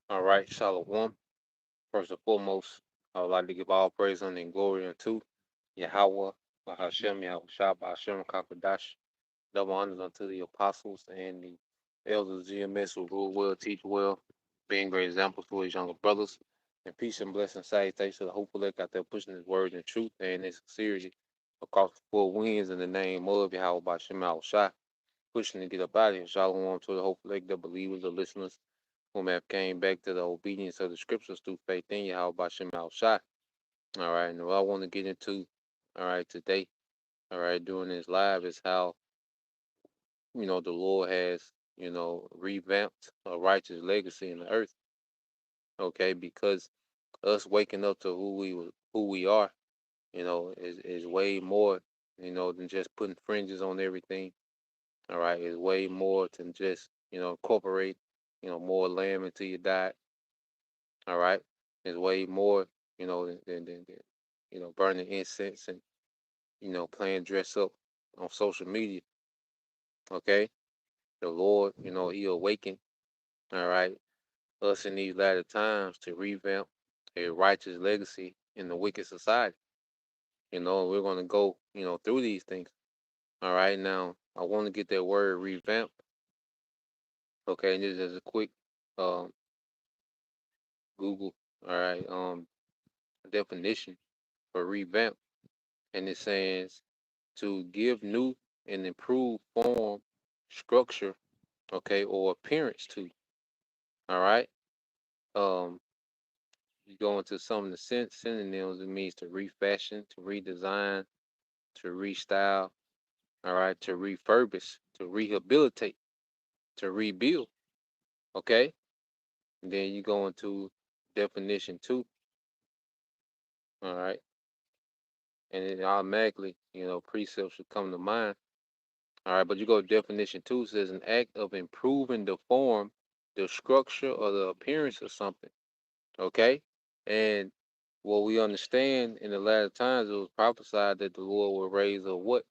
All right, Shalom. First and foremost, I would like to give all praise and glory unto Yahweh, Bahashem, Yahweh Shah, Bahashem, Kakadash. Double honors unto the apostles and the elders, GMS, who rule well, teach well, being great examples to his younger brothers. And peace and blessing, salutations to the hopeful elect out there pushing his word and truth and his sincerity across the four winds in the name of Yahweh, Bahashem, Yahweh Shah, pushing to get up out of here. Shalom to the hopeful elect, the believers, the listeners whom have came back to the obedience of the scriptures through faith in Yahweh Bashem Al Shai. All right, and what I want to get into, all right, today, all right, doing this live is how, the Lord has, revamped a righteous legacy in the earth, okay, because us waking up to who we are, is way more, than just putting fringes on everything. All right, is way more than just, incorporate, more lamb into your diet. All right, it's way more, than burning incense and playing dress up on social media. Okay, the Lord, He awakened. All right, us in these latter times to revamp a righteous legacy in the wicked society. We're gonna go, through these things. All right, now I want to get that word revamp. Okay, and this is a quick um Google. All right, definition for revamp, and it says to give new and improved form, structure, okay, or appearance to. All right. Um, you go into some of the synonyms. It means to refashion, to redesign, to restyle. All right, to refurbish, to rehabilitate, to rebuild. Okay. And then you go into definition two. All right, and it automatically, precepts should come to mind. All right, but you go to definition two, it says an act of improving the form, the structure, or the appearance of something. Okay? And what we understand in the latter times, it was prophesied that the Lord will raise up what?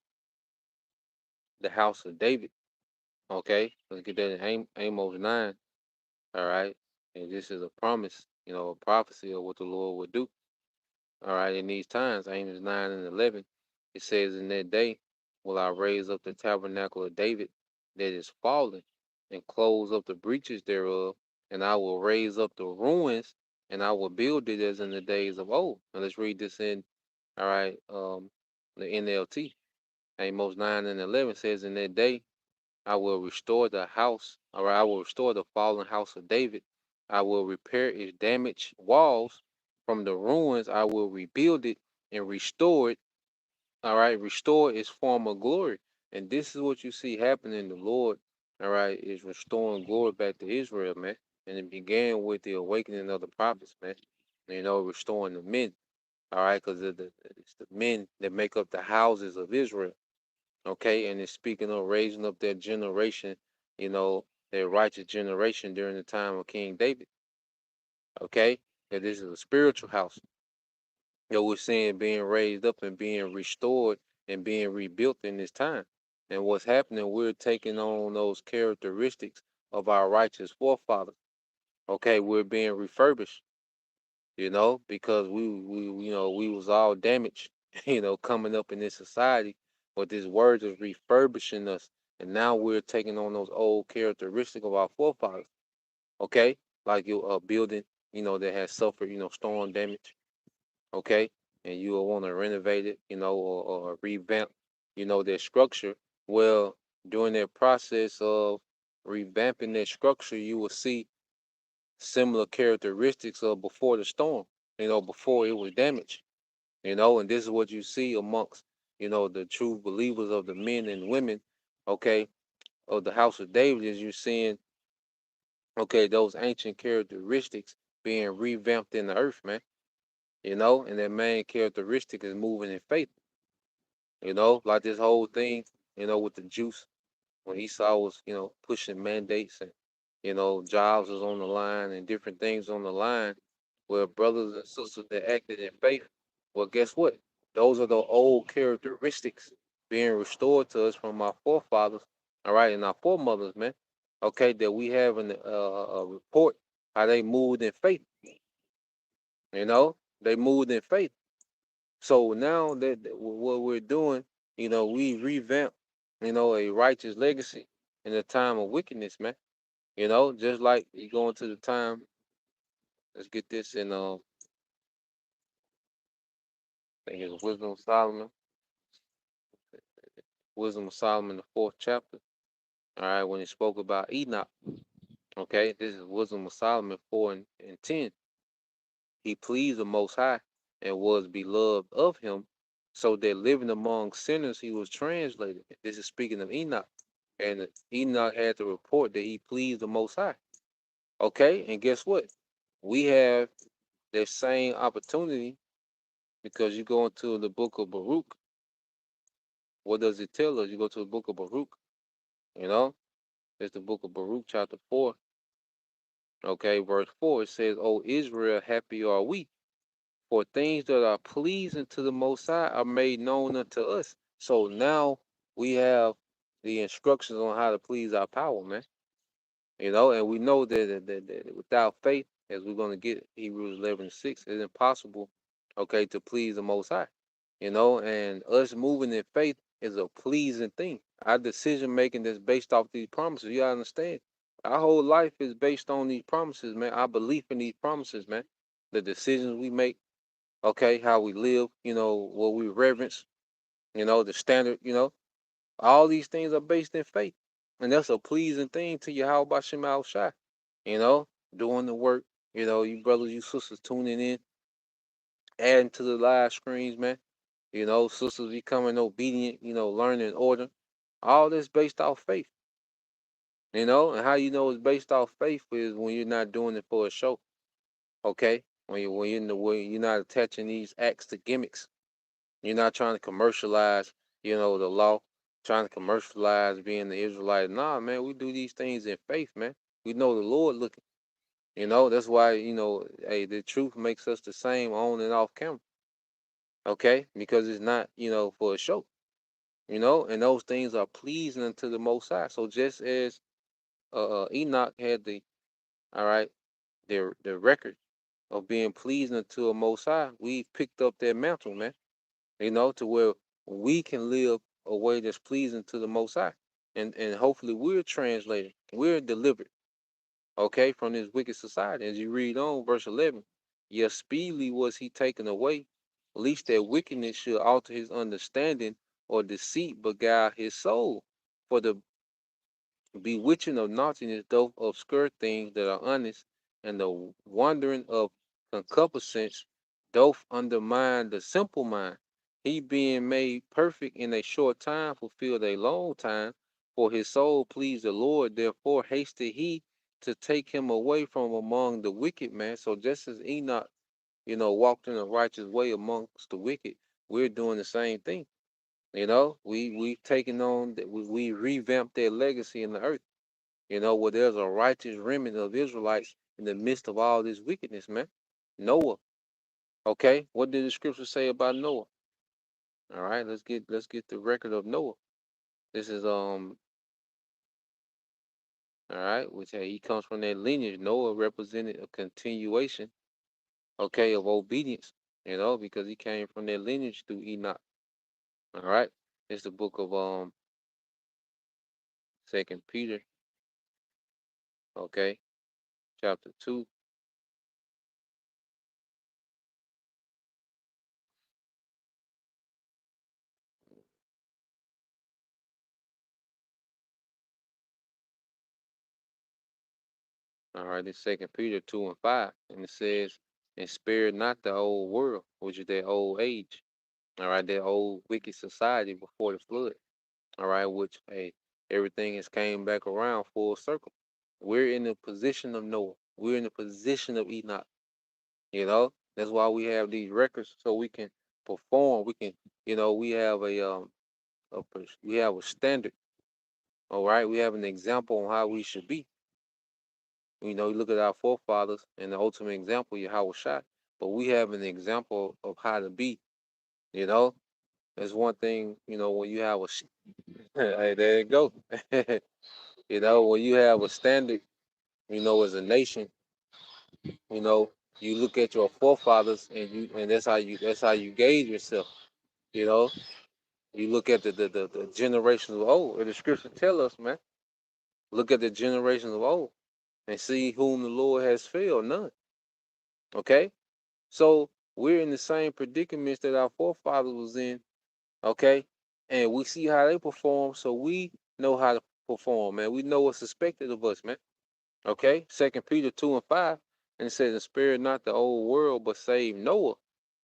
The house of David. Okay? Let's get that in Amos 9. All right? And this is a promise, a prophecy of what the Lord would do. All right? In these times, Amos 9 and 11, it says, in that day will I raise up the tabernacle of David that is fallen and close up the breaches thereof, and I will raise up the ruins and I will build it as in the days of old. Now let's read this in, all right, the NLT. Amos 9 and 11 says, in that day I will restore the house, or I will restore the fallen house of David. I will repair its damaged walls. From the ruins I will rebuild it and restore it. All right, restore its former glory. And this is what you see happening. The Lord, all right, is restoring glory back to Israel, man. And it began with the awakening of the prophets, man. Restoring the men, all right, because it's the men that make up the houses of Israel, okay? And it's speaking of raising up that generation, their righteous generation during the time of King David, okay? That this is a spiritual house. We're seeing being raised up and being restored and being rebuilt in this time. And what's happening, we're taking on those characteristics of our righteous forefathers. Okay, we're being refurbished, because we was all damaged, coming up in this society. But this word is refurbishing us. And now we're taking on those old characteristics of our forefathers. Okay, like a building, that has suffered, storm damage, okay, and you will want to renovate it, or revamp, their structure. Well, during that process of revamping that structure, you will see similar characteristics of before the storm, before it was damaged, and this is what you see amongst, the true believers of the men and women, okay, of the house of David, is you're seeing, okay, those ancient characteristics being revamped in the earth, man. And their main characteristic is moving in faith. Like this whole thing, with the juice, when Esau was, pushing mandates and, jobs was on the line and different things on the line, where brothers and sisters that acted in faith, well, guess what? Those are the old characteristics being restored to us from our forefathers, all right, and our foremothers, man. Okay, that we have in a report, how they moved in faith. They moved in faith. So now that what we're doing, we revamp, a righteous legacy in the time of wickedness, man. Just like you go into the time. Let's get this in. I think it's Wisdom of Solomon. Wisdom of Solomon, the fourth chapter. All right, when he spoke about Enoch. Okay, this is Wisdom of Solomon 4 and 10. He pleased the Most High and was beloved of him, so that living among sinners he was translated. This is speaking of Enoch. And Enoch had to report that he pleased the Most High. Okay, and guess what? We have that same opportunity because you go into the book of Baruch. What does it tell us? You go to the book of Baruch, you know? It's the book of Baruch, chapter 4. Okay, verse 4. It says, O Israel, happy are we, for things that are pleasing to the Most High are made known unto us. So now we have the instructions on how to please our power, man. And we know that without faith, as we're going to get Hebrews 11:6, it's impossible, okay, to please the Most High. And us moving in faith is a pleasing thing. Our decision making that's based off these promises. You gotta understand. Our whole life is based on these promises, man. Our belief in these promises, man. The decisions we make, okay, how we live, what we reverence, the standard, all these things are based in faith. And that's a pleasing thing to you. How about Shema Shai? You know, doing the work, you brothers, you sisters tuning in, adding to the live screens, man. Sisters becoming obedient, learning order. All this based off faith, and how you know it's based off faith is when you're not doing it for a show, okay? When you're in the way, you're not attaching these acts to gimmicks. You're not trying to commercialize, the law, trying to commercialize being the Israelite. Nah, man, we do these things in faith, man. We know the Lord looking. That's why, hey, the truth makes us the same on and off camera, okay? Because it's not, for a show. And those things are pleasing unto the Most High. So just as Enoch had all right, the record of being pleasing unto a Most High, we picked up that mantle, man. To where we can live a way that's pleasing to the Most High, and hopefully we're translated, we're delivered, okay, from this wicked society. As you read on verse 11, yet speedily was he taken away, least that wickedness should alter his understanding, or deceit beguile his soul. For the bewitching of naughtiness doth obscure things that are honest, and the wandering of concupiscence doth undermine the simple mind. He being made perfect in a short time fulfilled a long time, for his soul pleased the Lord, therefore hasted he to take him away from among the wicked man. So just as Enoch, walked in a righteous way amongst the wicked, we're doing the same thing. We've taken on that, we revamped their legacy in the earth, where there's a righteous remnant of Israelites in the midst of all this wickedness, man. Noah. Okay, what did the scripture say about Noah? All right, let's get the record of Noah. This is all right, which he comes from that lineage. Noah represented a continuation, okay, of obedience, because he came from that lineage through Enoch. All right. It's the book of Second Peter, okay, chapter 2. All right, it's Second Peter 2 and 5, and it says, "And spare not the old world, which is their old age." All right, their old wicked society before the flood. All right, which hey, everything has came back around full circle. We're in the position of Noah. We're in the position of Enoch. That's why we have these records so we can perform. We can, we have we have a standard. All right, we have an example on how we should be. You look at our forefathers and the ultimate example, Yahweh Shai. But we have an example of how to be. You know, there's one thing. When you have hey, there you go. When you have a standard, as a nation, You know, you look at your forefathers, and that's how you gauge yourself. You know, you look at the generations of old, and the scripture tell us, man. Look at the generations of old and see whom the Lord has failed, none. Okay, so we're in the same predicaments that our forefathers was in. Okay, and we see how they perform, so we know how to perform, man. We know what's expected of us, man. Okay, Second Peter 2:5, and it says, "And spare not the old world, but save Noah,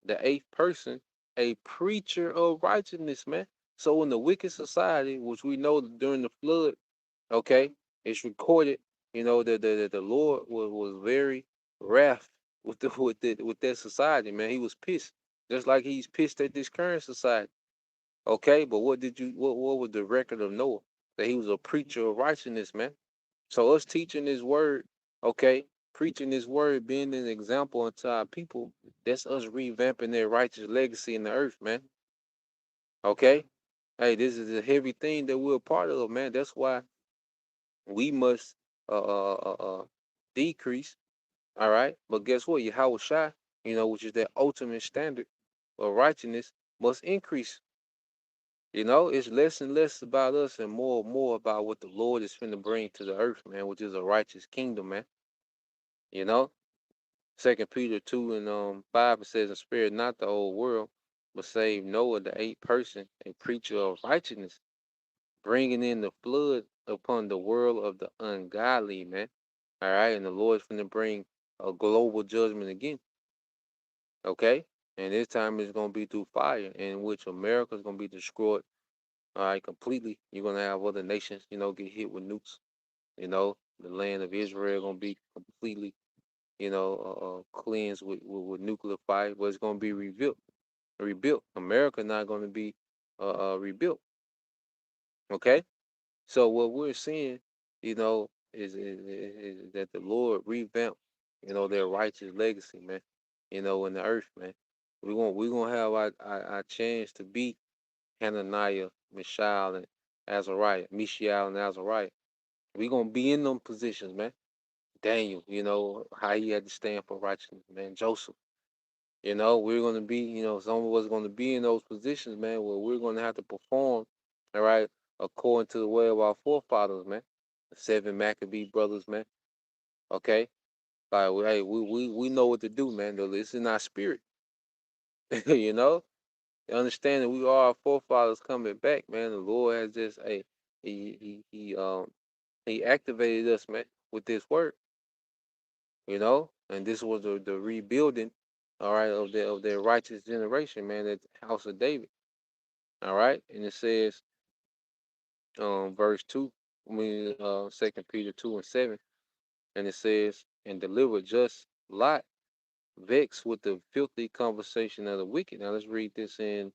the eighth person, a preacher of righteousness," man. So in the wicked society, which we know during the flood, okay, it's recorded, that the Lord was very wrath with that society, man. He was pissed, just like he's pissed at this current society. Okay, but what was the record of Noah? That he was a preacher of righteousness, man. So us teaching this word, okay, preaching this word, being an example unto our people, that's us revamping their righteous legacy in the earth, man. Okay? Hey, this is a heavy thing that we're a part of, man. That's why we must decrease, all right? But guess what? Yahweh Shai, which is that ultimate standard of righteousness, must increase. It's less and less about us and more about what the Lord is finna bring to the earth, man, which is a righteous kingdom, man. You know? Second Peter 2:5, it says, "And spare not the whole world, but save Noah, the eighth person, a preacher of righteousness, bringing in the flood upon the world of the ungodly," man. All right, and the Lord's finna bring a global judgment again. Okay, and this time it's gonna be through fire, in which America's gonna be destroyed. All right, completely. You're gonna have other nations, get hit with nukes. The land of Israel gonna be completely, cleansed with nuclear fire, but it's gonna be rebuilt. Rebuilt. America not gonna be rebuilt. Okay. So what we're seeing, is that the Lord revamped, their righteous legacy, man. In the earth, man. We gonna have our chance to be Hananiah, Mishael, and Azariah, Mishael and Azariah. We gonna be in them positions, man. Daniel, how he had to stand for righteousness, man. Joseph, we're gonna be, some of us gonna be in those positions, man, where we're gonna have to perform, all right, according to the way of our forefathers, man. The seven Maccabee brothers, man. Okay, like, hey, we know what to do, man. Though this is not spirit, you know. Understand that we are our forefathers coming back, man. The Lord has just, hey, he activated us, man, with this word, and this was the rebuilding, all right, of their righteous generation, man, at the house of David. All right. And it says, verse 2, Second Peter 2:7, and it says, "And deliver just Lot, vexed with the filthy conversation of the wicked." Now let's read this in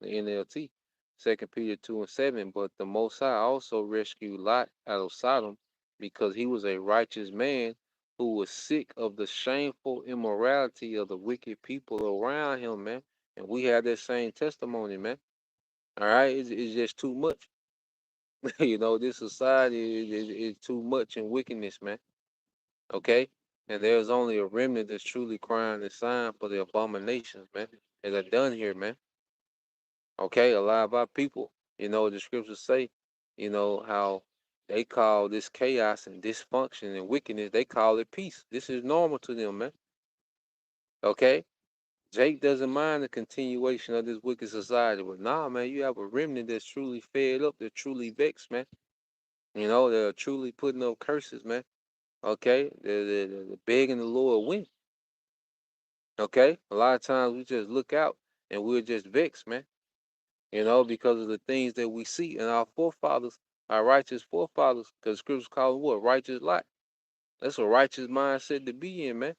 the NLT. Second Peter 2:7, "But the Most High also rescued Lot out of Sodom, because he was a righteous man who was sick of the shameful immorality of the wicked people around him," man. And we have that same testimony, man. All right. It's just too much. This society is too much in wickedness, man. Okay? And there's only a remnant that's truly crying and sighing for the abominations, man, that are done here, man. Okay? A lot of our people, the scriptures say, how they call this chaos and dysfunction and wickedness, they call it peace. This is normal to them, man. Okay? Jake doesn't mind the continuation of this wicked society, but nah, man, you have a remnant that's truly fed up, they're truly vexed, man. They're truly putting up curses, man. Okay, they're begging the Lord win. Okay, a lot of times we just look out and we're just vexed, man. Because of the things that we see in our forefathers, our righteous forefathers. Because scriptures call them what? Righteous light. That's a righteous mindset to be in, man.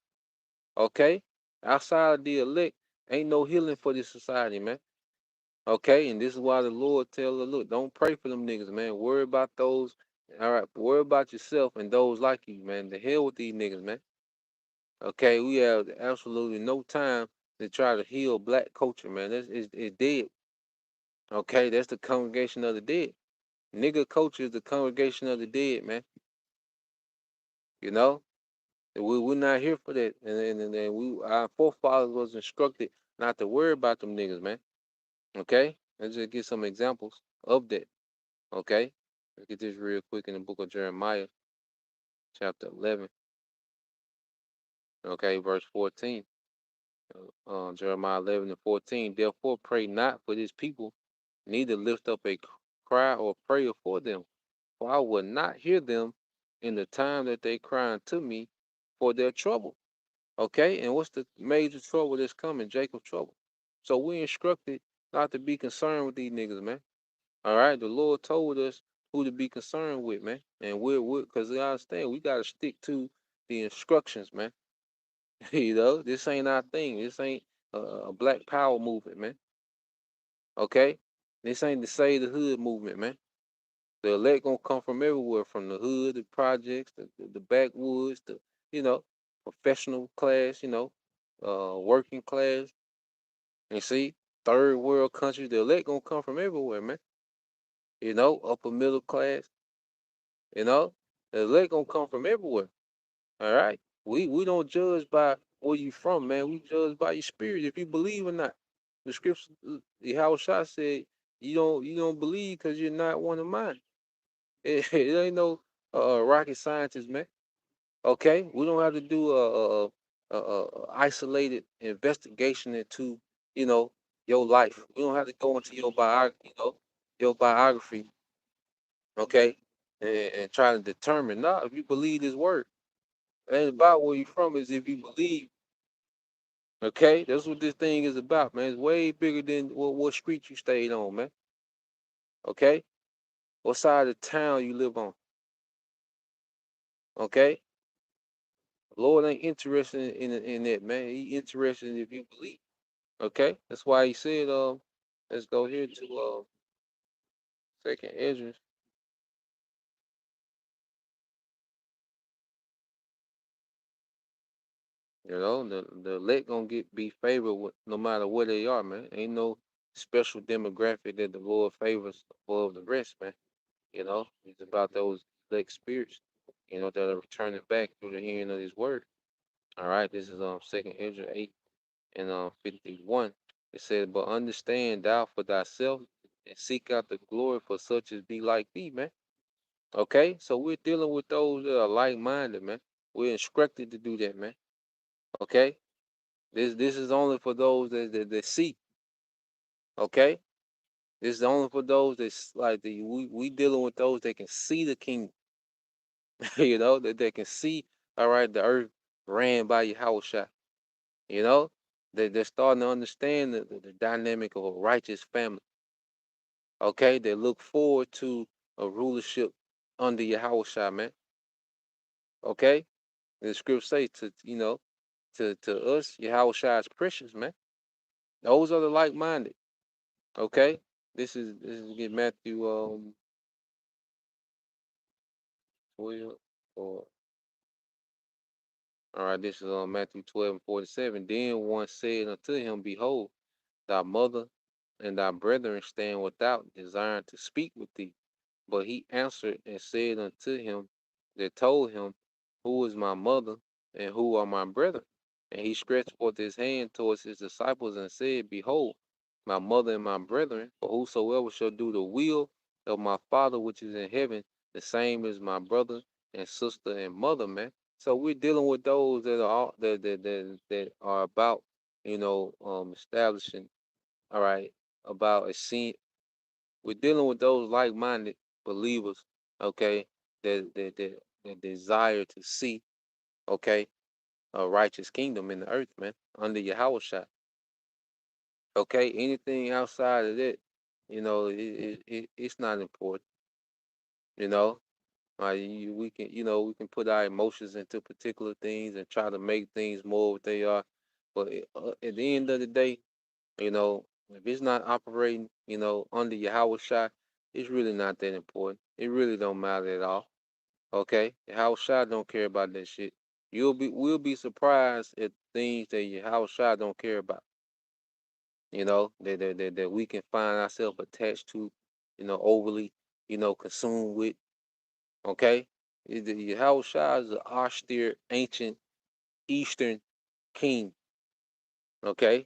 Okay, outside of the elect, ain't no healing for this society, man. Okay, and this is why the Lord tell us, look, don't pray for them niggas, man. Worry about those. All right, worry about yourself and those like you, man. The hell with these niggas, man. Okay, we have absolutely no time to try to heal black culture, man. It's dead. Okay, that's the congregation of the dead. Nigga culture is the congregation of the dead, man. You know? We're not here for that. And we our forefathers was instructed not to worry about them niggas, man. Okay? Let's just get some examples of that. Okay? Let's get this real quick in the book of Jeremiah, chapter 11. Okay, verse 14. Jeremiah 11 and 14. Therefore, pray not for this people, neither lift up a cry or prayer for them, for I will not hear them in the time that they cry unto me for their trouble. Okay, and what's the major trouble that's coming? Jacob's trouble. So we instructed not to be concerned with these niggas, man. All right, the Lord told us who to be concerned with, man, and we're because I understand we gotta stick to the instructions, man. This ain't our thing. This ain't a Black Power movement, man. Okay, this ain't the Save the Hood movement, man. The elect gonna come from everywhere, from the hood, the projects, the backwoods, the you know, professional class, working class. You see, third world countries, the elect gonna come from everywhere, man. Upper middle class. The elect gonna come from everywhere. All right. We don't judge by where you from, man. We judge by your spirit, if you believe or not. The scripture, the House Shah said, you don't believe because you're not one of mine. It ain't no rocket scientist, man. Okay, we don't have to do a isolated investigation into you know your life. We don't have to go into your biography, okay, and try to determine. Nah, if you believe this word, it ain't about where you from. Is if you believe. Okay, that's what this thing is about, man. It's way bigger than what street you stayed on, man. Okay, what side of town you live on. Okay, Lord ain't interested in that, man. He interested in if you believe. Okay, that's why he said, let's go here to second Ezra. The elect gonna be favored with no matter where they are, man. Ain't no special demographic that the Lord favors above the rest, man. It's about those elect spirits, that are returning back through the hearing of His word. All right, this is second Ezra 8 and 51. It says, "But understand thou for thyself, and seek out the glory for such as be like thee, man." Okay, so we're dealing with those that are like-minded, man. We're instructed to do that, man. Okay, this is only for those that see. Okay, this is only for those that's like we dealing with those that can see the kingdom. That they can see. All right, the earth ran by Yahushua. You know, they're starting to understand the dynamic of a righteous family. Okay, they look forward to a rulership under Yahushua, man. Okay, the script say to us, Yahushua is precious, man. Those are the like-minded. Okay, this is get Matthew 12 or all right. This is Matthew 12:47. Then one said unto him, Behold, thy mother and thy brethren stand without, desiring to speak with thee. But he answered and said unto him that told him, Who is my mother, and who are my brethren? And he stretched forth his hand towards his disciples and said, Behold, my mother and my brethren, for whosoever shall do the will of my Father which is in heaven, the same is my brother and sister and mother, man. So we're dealing with those that are that are about, establishing, all right, about a sin. We're dealing with those like-minded believers, okay, that desire to see, okay, a righteous kingdom in the earth, man, under Yahweh. Okay, anything outside of that, it's not important. You know, we can put our emotions into particular things and try to make things more what they are, but at the end of the day, if it's not operating, under Yahweh Shai, it's really not that important. It really don't matter at all. Okay, Yahweh Shai don't care about that shit. We'll be surprised at things that Yahweh Shai don't care about. That we can find ourselves attached to, overly, consumed with. Okay, Yahweh Shai is an austere, ancient, Eastern king. Okay,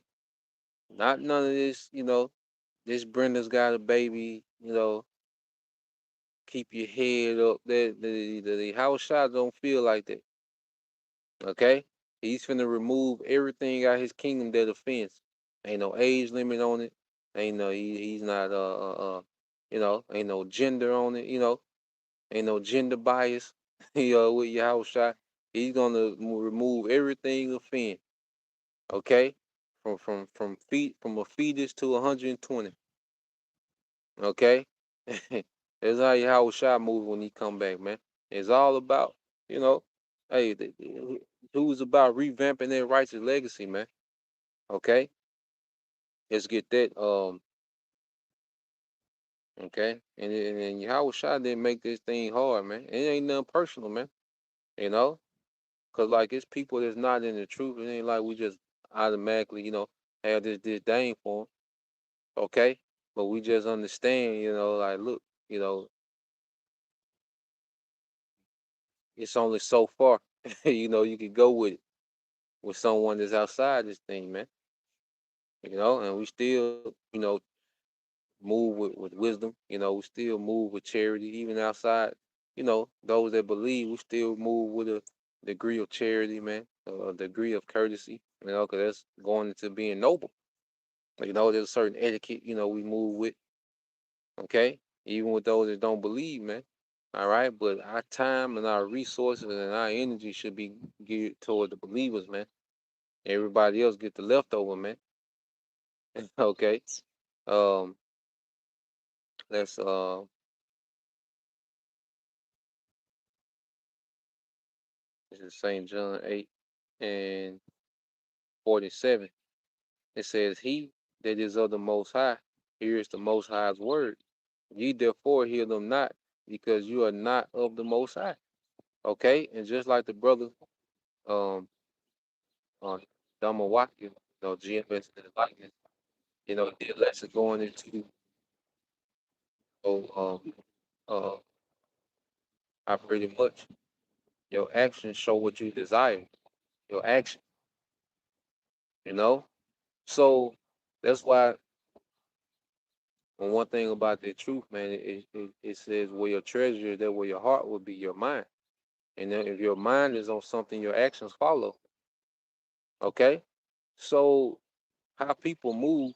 not none of this. This Brenda's got a baby. Keep your head up. The house shot don't feel like that. Okay, he's finna remove everything out his kingdom that offends. Ain't no age limit on it. Ain't no he's not ain't no gender on it. Ain't no gender bias. With your house shot, he's gonna remove everything offend. Okay, from a fetus to 120. Okay, that's how your house shot move when he come back, man. It's all about you know, hey, who's about revamping their righteous legacy, man. Okay, let's get that. Okay, and Yahweh Shai didn't make this thing hard, man. It ain't nothing personal, man. You know, cause like it's people that's not in the truth. It ain't like we just automatically, have this disdain for them. Okay, but we just understand, like look, you know, it's only so far, you could go with someone that's outside this thing, man. And we still, move with wisdom. We still move with charity, even outside. Those that believe, we still move with a degree of charity, man, a degree of courtesy. Because that's going into being noble. There's a certain etiquette, we move with. Okay, even with those that don't believe, man. All right, but our time and our resources and our energy should be geared toward the believers, man. Everybody else get the leftover, man. Okay. Um, let's this is St. John 8:47. It says, "He that is of the Most High hears the Most High's word. Ye therefore hear them not, because you are not of the Most High." Okay, and just like the brother, um, Damawaki, GMS and the likeness, did lesson going into, oh, I pretty much your actions show what you desire. Your action, you know. So that's why one thing about the truth, man, it says where your treasure is, there where your heart will be, your mind. And then if your mind is on something, your actions follow. Okay? So how people move,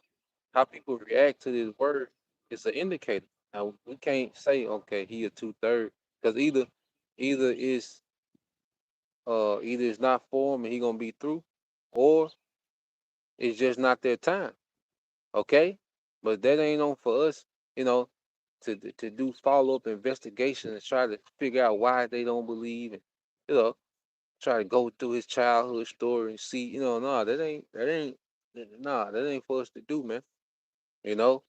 how people react to this word is an indicator. Now we can't say, okay, he a 2/3, because either it's not for him and he gonna be through, or it's just not their time. Okay? But that ain't on for us, you know, to do follow up investigation and try to figure out why they don't believe, and you know try to go through his childhood story and see, no, that ain't for us to do, man. You know,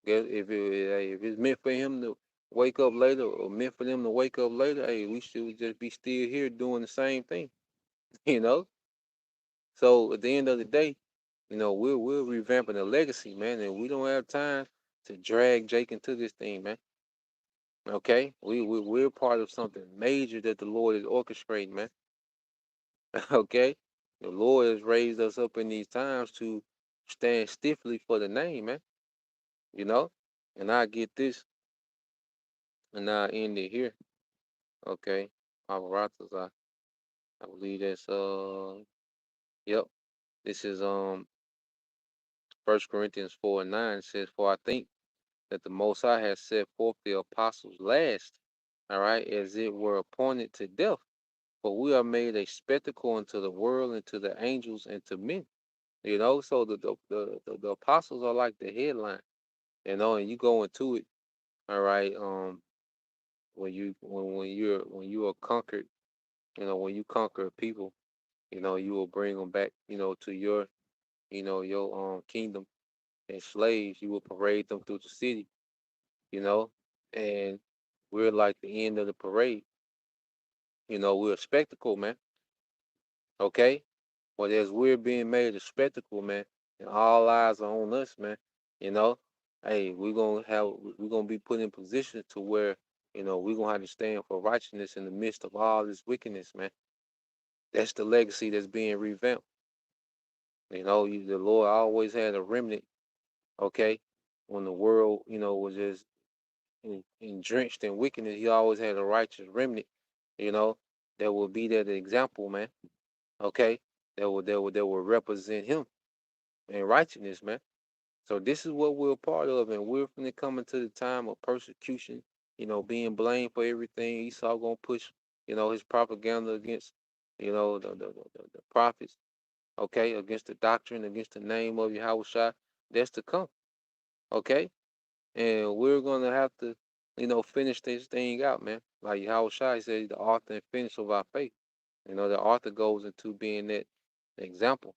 if it's meant for him to wake up later or meant for them to wake up later, hey, we should just be still here doing the same thing. You know. So at the end of the day, we're revamping the legacy, man, and we don't have time to drag Jake into this thing, man. Okay, we're part of something major that the Lord is orchestrating, man. Okay, the Lord has raised us up in these times to stand stiffly for the name, man. You know, and I get this, and I end it here. Okay, Pavaratas, I believe that's yep. This is First Corinthians 4:9 says, "For I think that the Most High has set forth the apostles last, all right, as it were appointed to death. For we are made a spectacle unto the world and to the angels and to men." So the apostles are like the headline, and you go into it, all right. When you are conquered, when you conquer people, you will bring them back, to your kingdom, and slaves. You will parade them through the city, you know, and we're like the end of the parade. We're a spectacle, man. Okay, but as we're being made a spectacle, man, and all eyes are on us, man, you know, hey, we're gonna be put in position to where we're gonna have to stand for righteousness in the midst of all this wickedness, man. That's the legacy that's being revamped. The Lord always had a remnant, okay? When the world, was just drenched in wickedness, he always had a righteous remnant, you know, that will be that example, man. Okay? That will represent him in righteousness, man. So this is what we're a part of, and we're finna come into the time of persecution, being blamed for everything. Esau gonna push, his propaganda against, the prophets, okay, against the doctrine, against the name of Yahushua. That's to come, okay? And we're gonna have to, finish this thing out, man. Like Yahushua said, the author and finisher of our faith. The author goes into being that example,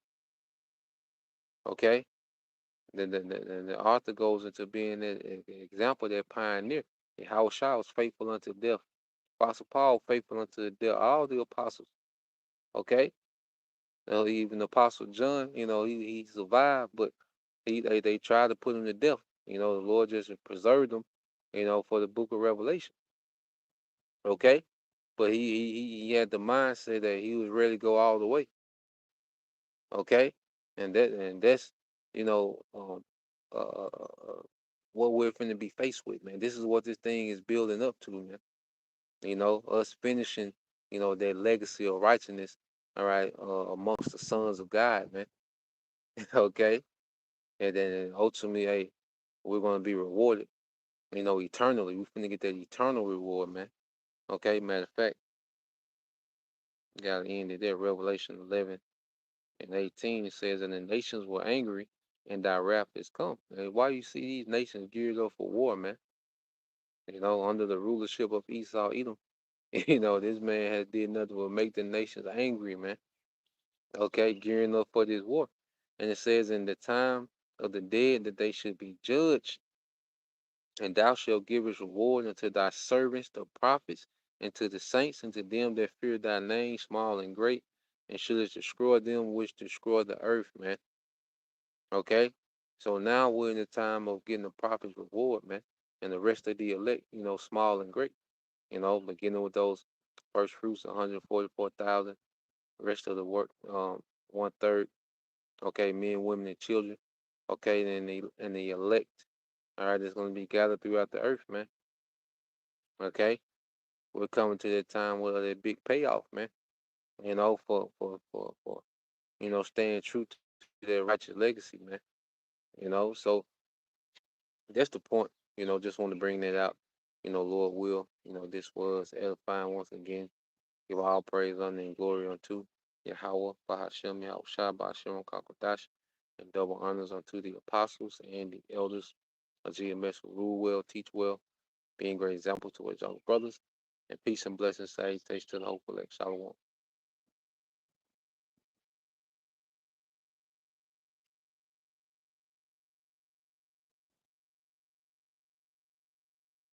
okay? The author goes into being that example, that pioneer. Yahushua was faithful unto death. Apostle Paul faithful unto death. All the apostles, okay? Even Apostle John, he survived, but they tried to put him to death. The Lord just preserved him, for the book of Revelation. Okay? But he had the mindset that he was ready to go all the way. Okay? And that's, you know, um uh, uh, uh, uh, what we're finna be faced with, man. This is what this thing is building up to, man. Us finishing, that legacy of righteousness, all right, amongst the sons of God, man. Okay? And then ultimately, hey, we're gonna be rewarded, eternally. We're finna get that eternal reward, man. Okay, matter of fact, gotta end it there. Revelation 11 and 18, it says, and the nations were angry, and thy wrath is come. And why you see these nations geared up for war, man? Under the rulership of Esau, Edom. This man has did nothing but make the nations angry, man. Okay, gearing up for this war. And it says, in the time of the dead that they should be judged, and thou shalt give his reward unto thy servants, the prophets, and to the saints, and to them that fear thy name, small and great, and shouldest destroy them which destroy the earth, man. Okay? So now we're in the time of getting the prophet's reward, man. And the rest of the elect, small and great, beginning with those first fruits, 144,000, rest of the work, one third, okay, men, women, and children, okay, and the elect, all right, that's going to be gathered throughout the earth, man. Okay? We're coming to that time where that big payoff, man. For staying true to that righteous legacy, man. So that's the point. Just want to bring that out. Lord will. This was edifying once again. Give all praise, honor, and glory unto Yahweh, Bahashem, Yahushua, Bahashem, Kakodash, and double honors unto the apostles and the elders of GMS who rule well, teach well, being great example to his young brothers. And peace and blessings, salutations to the whole collect. Shalom.